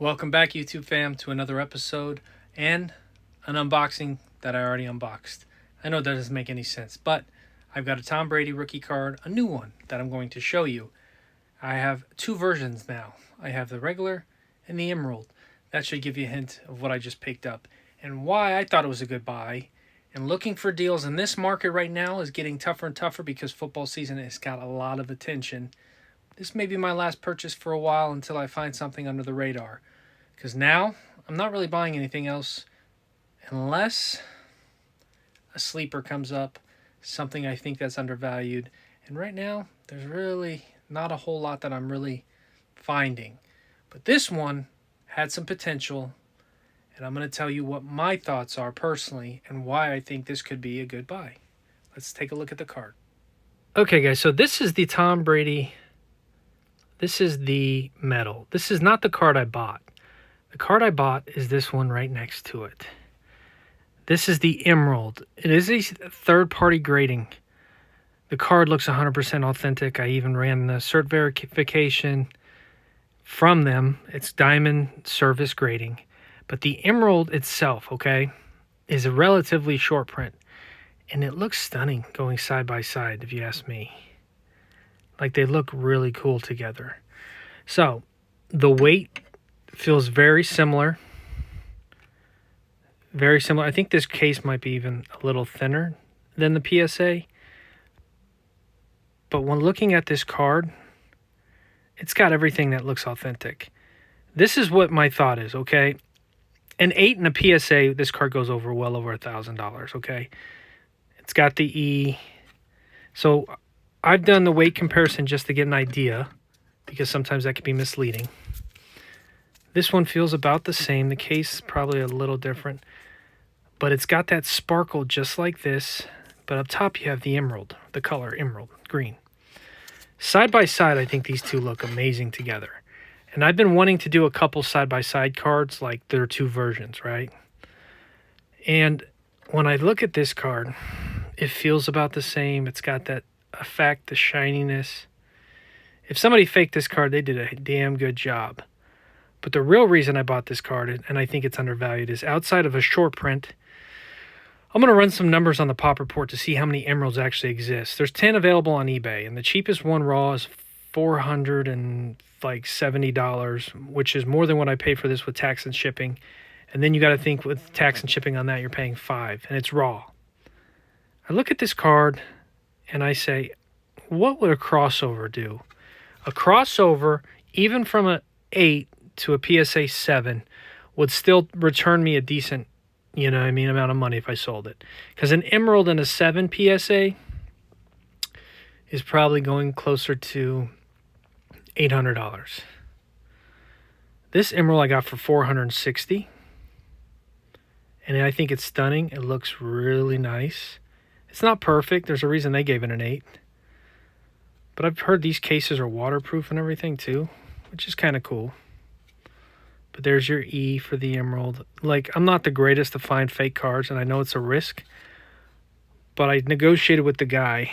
Welcome back, YouTube fam, to another episode and an unboxing that I already unboxed. I know that doesn't make any sense, but I've got a Tom Brady rookie card, a new one that I'm going to show you. I have two versions now. I have the regular and the emerald. That should give you a hint of what I just picked up and why I thought it was a good buy. And looking for deals in this market right now is getting tougher and tougher because football season has got a lot of attention. This may be my last purchase for a while until I find something under the radar. Because now, I'm not really buying anything else unless a sleeper comes up, something I think that's undervalued. And right now, there's really not a whole lot that I'm really finding. But this one had some potential, and I'm going to tell you what my thoughts are personally and why I think this could be a good buy. Let's take a look at the card. Okay, guys, so this is the Tom Brady. This is the metal. This is not the card I bought. The card I bought is this one right next to it. This is the emerald. It is a third-party grading. The card looks 100% authentic. I even ran the cert verification from them. It's diamond service grading. But the emerald itself, okay, is a relatively short print. And it looks stunning going side by side, if you ask me. Like, they look really cool together. So, the weight feels very similar. Very similar. I think this case might be even a little thinner than the PSA. But when looking at this card, it's got everything that looks authentic. This is what my thought is, okay? An 8 in a PSA, this card goes over well over $1,000, okay? It's got the E. So I've done the weight comparison just to get an idea, because sometimes that can be misleading. This one feels about the same. The case is probably a little different. But it's got that sparkle just like this. But up top you have the emerald, the color emerald, green. Side by side, I think these two look amazing together. And I've been wanting to do a couple side-by-side cards, like there are two versions, right? And when I look at this card, it feels about the same. It's got that effect, the shininess. If somebody faked this card, they did a damn good job. But the real reason I bought this card, and I think it's undervalued, is outside of a short print, I'm going to run some numbers on the pop report to see how many emeralds actually exist. There's 10 available on eBay, and the cheapest one raw is $470, which is more than what I paid for this with tax and shipping. And then you got to think with tax and shipping on that, you're paying $5, and it's raw. I look at this card, and I say, what would a crossover do? A crossover, even from an 8 to a PSA 7, would still return me a decent, amount of money if I sold it. Because an emerald and a 7 PSA is probably going closer to $800. This emerald I got for $460, and I think it's stunning. It looks really nice. It's not perfect. There's a reason they gave it an 8. But I've heard these cases are waterproof and everything too, which is kind of cool. But there's your E for the emerald. Like, I'm not the greatest to find fake cards, and I know it's a risk. But I negotiated with the guy,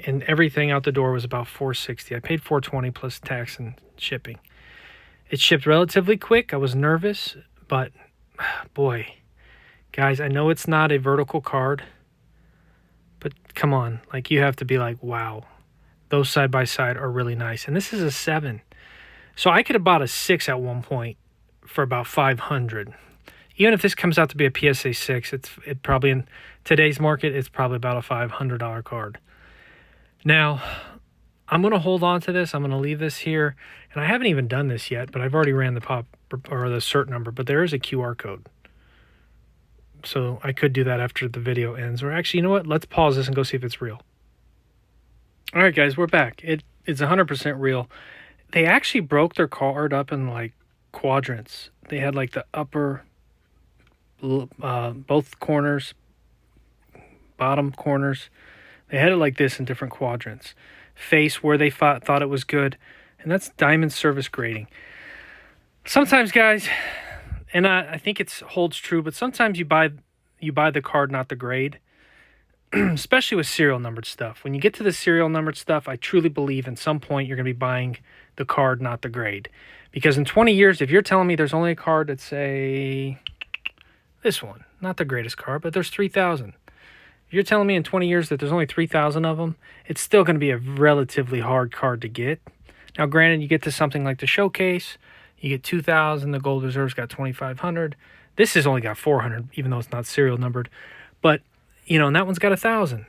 and everything out the door was about $460. I paid $420 plus tax and shipping. It shipped relatively quick. I was nervous, but boy, guys, I know it's not a vertical card, but come on. Like, you have to be like, wow, those side by side are really nice. And this is a 7. So I could have bought a 6 at one point for about $500. Even if this comes out to be a PSA 6, it probably, in today's market, it's probably about a $500 card. Now, I'm going to hold on to this. I'm going to leave this here. And I haven't even done this yet, but I've already ran the pop or the cert number, but there is a QR code. So I could do that after the video ends. Or actually, you know what? Let's pause this and go see if it's real. All right, guys, we're back. It's 100% real. They actually broke their card up in like quadrants. They had like the upper, both corners, bottom corners. They had it like this in different quadrants. Face where they thought it was good, and that's diamond service grading. Sometimes, guys, and I think it holds true, but sometimes you buy the card, not the grade. especially with serial numbered stuff. When you get to the serial numbered stuff, I truly believe in some point you're going to be buying the card, not the grade. Because in 20 years, if you're telling me there's only a card that's, say, this one, not the greatest card, but there's 3,000. If you're telling me in 20 years that there's only 3,000 of them, it's still going to be a relatively hard card to get. Now, granted, you get to something like the Showcase, you get 2,000, the Gold Reserve's got 2,500. This has only got 400, even though it's not serial numbered. But, and that one's got 1,000.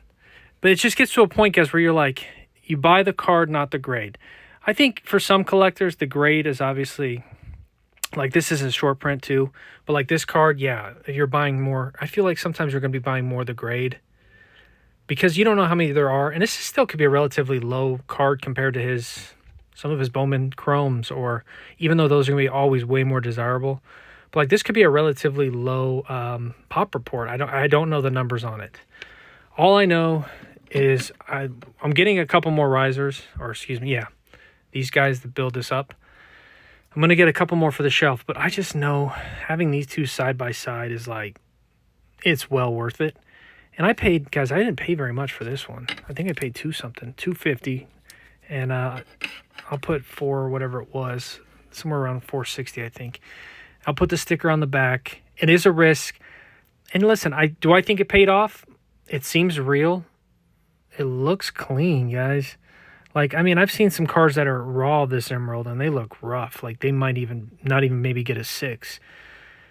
But it just gets to a point, guys, where you're like, you buy the card, not the grade. I think for some collectors, the grade is obviously, like this is a short print too. But like this card, yeah, if you're buying more, I feel like sometimes you're going to be buying more the grade. Because you don't know how many there are. And this still could be a relatively low card compared to some of his Bowman Chromes, or even though those are going to be always way more desirable. But like this could be a relatively low pop report. I don't know the numbers on it. All I know is I'm getting a couple more risers, or excuse me, yeah, these guys that build this up. I'm going to get a couple more for the shelf, but I just know having these two side by side is like, it's well worth it. And I paid, guys, I didn't pay very much for this one. I think I paid $250, and I'll put for whatever it was, somewhere around $460, I think. I'll put the sticker on the back. It is a risk. And listen, do I think it paid off? It seems real. It looks clean, guys. Like, I mean, I've seen some cards that are raw this Emerald, and they look rough. Like, they might not even maybe get a 6.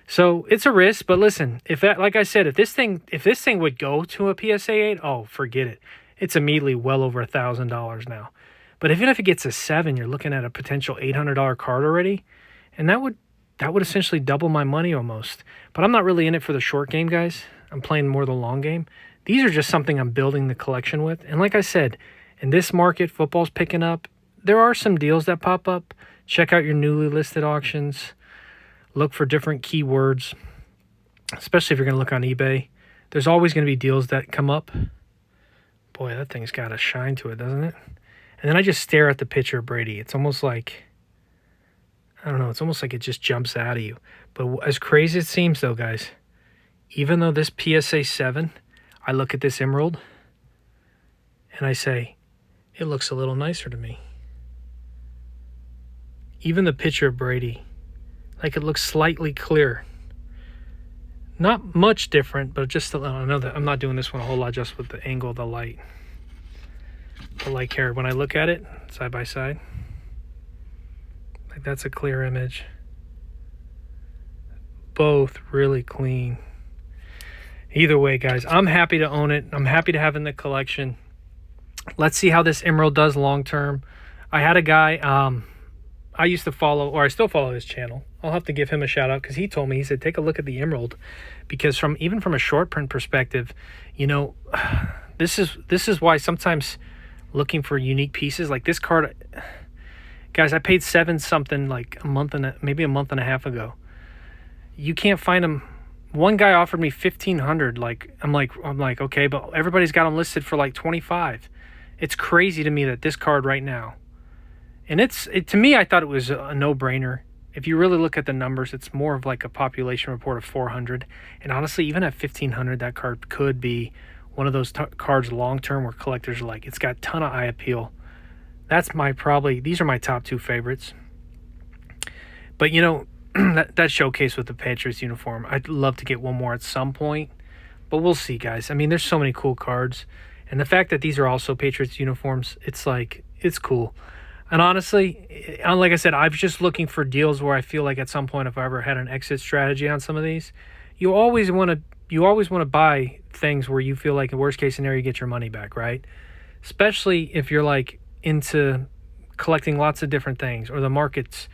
So, it's a risk, but listen, like I said, if this thing would go to a PSA 8, oh, forget it. It's immediately well over $1,000 now. But even if it gets a 7, you're looking at a potential $800 card already, and that would essentially double my money almost. But I'm not really in it for the short game, guys. I'm playing more the long game. These are just something I'm building the collection with. And like I said, in this market, football's picking up. There are some deals that pop up. Check out your newly listed auctions. Look for different keywords, especially if you're going to look on eBay. There's always going to be deals that come up. Boy, that thing's got a shine to it, doesn't it? And then I just stare at the picture of Brady. It's almost like, I don't know, it's almost like it just jumps out of you. But as crazy as it seems, though, guys, even though this PSA 7, I look at this Emerald, and I say, it looks a little nicer to me. Even the picture of Brady, like it looks slightly clearer. Not much different, but just a little. I know that I'm not doing this one a whole lot just with the angle of the light. The light here, when I look at it, side by side, like that's a clear image. Both really clean. Either way, guys, I'm happy to own it. I'm happy to have it in the collection. Let's see how this Emerald does long term. I had a guy I used to follow, or I still follow his channel. I'll have to give him a shout out because he told me, he said, take a look at the Emerald, because even from a short print perspective, this is why sometimes looking for unique pieces like this card, guys, I paid 7 something like maybe a month and a half ago. You can't find them. One guy offered me $1,500. I'm like, okay, but everybody's got them listed for like 25. It's crazy to me that this card right now, and to me, I thought it was a no-brainer. If you really look at the numbers, it's more of like a population report of 400. And honestly, even at 1,500, that card could be one of those cards long-term where collectors are like, it's got a ton of eye appeal. These are my top 2 favorites. But that Showcase with the Patriots uniform, I'd love to get one more at some point, but we'll see, guys. I mean, there's so many cool cards, and the fact that these are also Patriots uniforms, it's cool. And honestly, like I said, I'm just looking for deals where I feel like at some point, if I ever had an exit strategy on some of these, you always want to buy things where you feel like in worst case scenario you get your money back, right? Especially if you're like into collecting lots of different things, or the markets.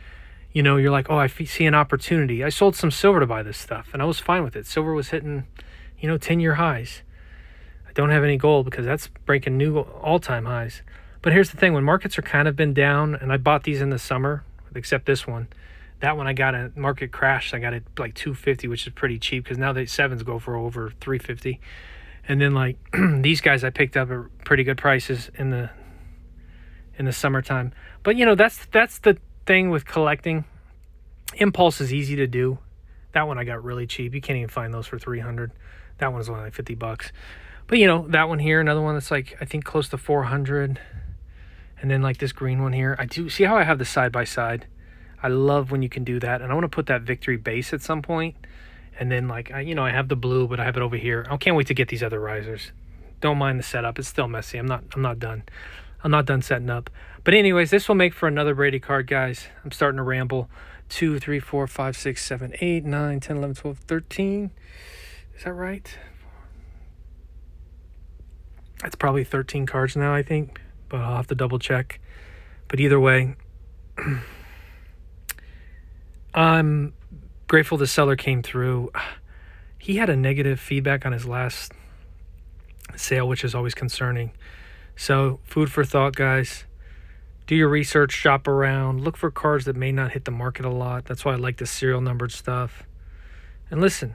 You're like, oh, I see an opportunity. I sold some silver to buy this stuff, and I was fine with it. Silver was hitting, 10-year highs. I don't have any gold because that's breaking new all-time highs. But here's the thing. When markets are kind of been down, and I bought these in the summer, except this one. That one I got a market crash. I got it like $250, which is pretty cheap because now the 7s go for over $350. And then like these guys I picked up at pretty good prices in the summertime. But that's the thing with collecting. Impulse is easy to do. That one I got really cheap. You can't even find those for $300. That one was only like $50. But, you know, that one here, another one that's like, I think close to 400. And then like this green one here. I do see how I have the side by side. I love when you can do that. And I want to put that victory base at some point. And then like, I have the blue, but I have it over here. I can't wait to get these other risers. Don't mind the setup. It's still messy. I'm not done. I'm not done setting up. But anyways, this will make for another Brady card, guys. I'm starting to ramble. 2, 3, 4, 5, 6, 7, 8, 9, 10, 11, 12, 13. Is that right? That's probably 13 cards now, I think. But I'll have to double check. But either way, I'm grateful the seller came through. He had a negative feedback on his last sale, which is always concerning. So food for thought, guys. Do your research, shop around, look for cards that may not hit the market a lot. That's why I like the serial numbered stuff. And listen,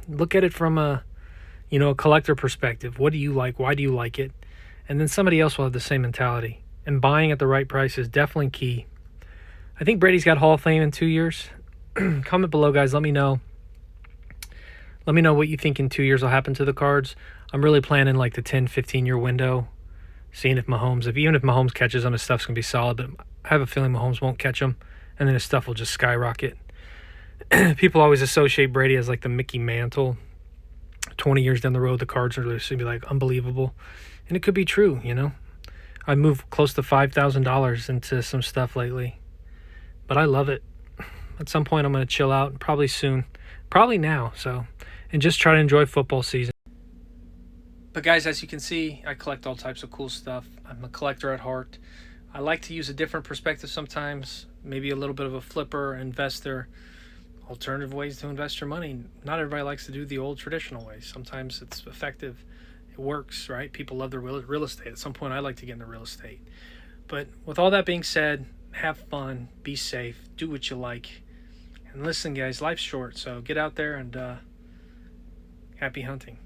look at it from a collector perspective. What do you like? Why do you like it? And then somebody else will have the same mentality. And buying at the right price is definitely key. I think Brady's got Hall of Fame in 2 years. Comment below, guys. Let me know. Let me know what you think in 2 years will happen to the cards. I'm really planning like the 10, 15-year window. Seeing if even if Mahomes catches them, his stuff's going to be solid. But I have a feeling Mahomes won't catch them. And then his stuff will just skyrocket. People always associate Brady as like the Mickey Mantle. 20 years down the road, the cards are just going to be like unbelievable. And it could be true, I moved close to $5,000 into some stuff lately. But I love it. At some point, I'm going to chill out. Probably soon. Probably now. And just try to enjoy football season. But guys, as you can see, I collect all types of cool stuff. I'm a collector at heart. I like to use a different perspective sometimes. Maybe a little bit of a flipper, investor. Alternative ways to invest your money. Not everybody likes to do the old traditional ways. Sometimes it's effective. It works, right? People love their real estate. At some point, I like to get into real estate. But with all that being said, have fun, be safe, do what you like. And listen, guys, life's short, so get out there and happy hunting.